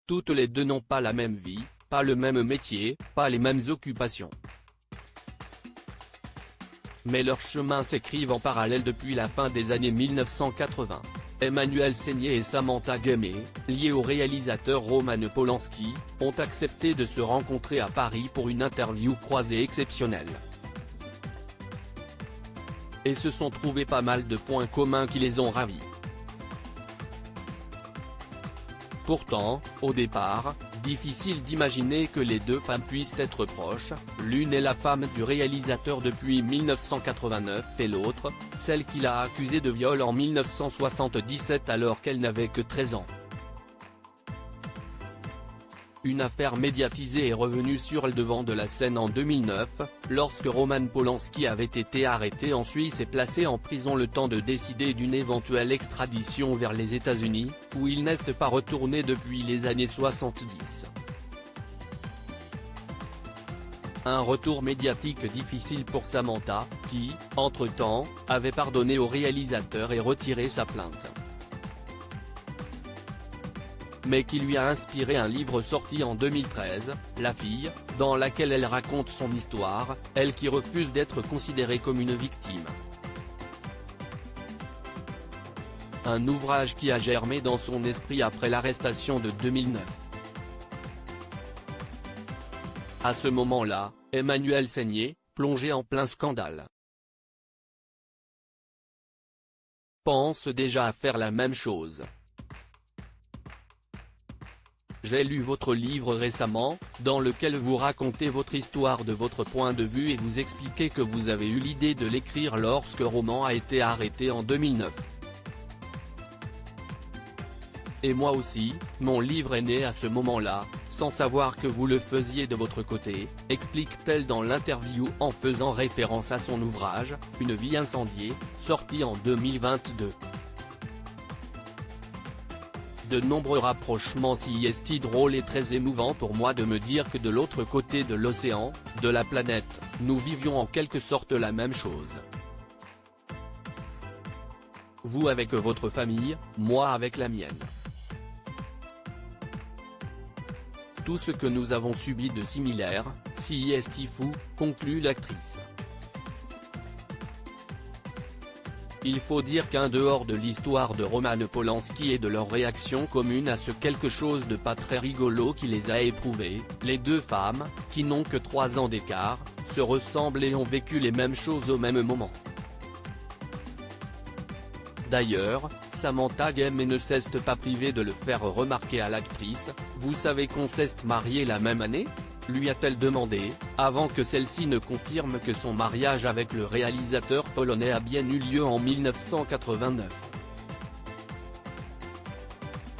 Toutes les deux n'ont pas la même vie, pas le même métier, pas les mêmes occupations. Mais leurs chemins s'écrivent en parallèle depuis la fin des années 1980. Emmanuelle Seigner et Samantha Gamet, liés au réalisateur Roman Polanski, ont accepté de se rencontrer à Paris pour une interview croisée exceptionnelle. Et se sont trouvés pas mal de points communs qui les ont ravis. Pourtant, au départ, difficile d'imaginer que les deux femmes puissent être proches, l'une est la femme du réalisateur depuis 1989 et l'autre, celle qu'il a accusée de viol en 1977 alors qu'elle n'avait que 13 ans. Une affaire médiatisée est revenue sur le devant de la scène en 2009, lorsque Roman Polanski avait été arrêté en Suisse et placé en prison le temps de décider d'une éventuelle extradition vers les États-Unis, où il n'est pas retourné depuis les années 70. Un retour médiatique difficile pour Samantha, qui, entre-temps, avait pardonné au réalisateur et retiré sa plainte. Mais qui lui a inspiré un livre sorti en 2013, La fille, dans laquelle elle raconte son histoire, elle qui refuse d'être considérée comme une victime. Un ouvrage qui a germé dans son esprit après l'arrestation de 2009. À ce moment-là, Emmanuelle Seigner, plongée en plein scandale, pense déjà à faire la même chose. J'ai lu votre livre récemment, dans lequel vous racontez votre histoire de votre point de vue et vous expliquez que vous avez eu l'idée de l'écrire lorsque Roman a été arrêté en 2009. Et moi aussi, mon livre est né à ce moment-là, sans savoir que vous le faisiez de votre côté, explique-t-elle dans l'interview en faisant référence à son ouvrage, Une vie incendiée, sorti en 2022. De nombreux rapprochements si est drôle et très émouvant pour moi de me dire que de l'autre côté de l'océan, de la planète, nous vivions en quelque sorte la même chose. Vous avec votre famille, moi avec la mienne. Tout ce que nous avons subi de similaire, si est fou, conclut l'actrice. Il faut dire qu'en dehors de l'histoire de Roman Polanski et de leur réaction commune à ce quelque chose de pas très rigolo qui les a éprouvés, les deux femmes, qui n'ont que 3 ans d'écart, se ressemblent et ont vécu les mêmes choses au même moment. D'ailleurs, Samantha Gamet ne s'est pas privée de le faire remarquer à l'actrice, « Vous savez qu'on s'est mariés la même année ?» lui a-t-elle demandé, avant que celle-ci ne confirme que son mariage avec le réalisateur polonais a bien eu lieu en 1989.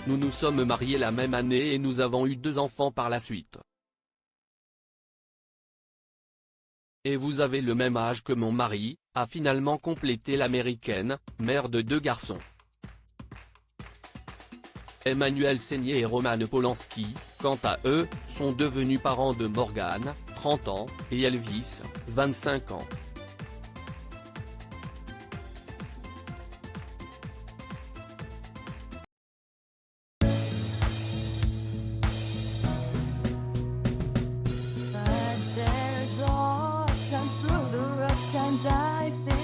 Nous nous sommes mariés la même année et nous avons eu 2 enfants par la suite. Et vous avez le même âge que mon mari, a finalement complété l'américaine, mère de 2 garçons. Emmanuelle Seigner et Roman Polanski, quant à eux, sont devenus parents de Morgan, 30 ans, et Elvis, 25 ans. But there's all times through the rough times I think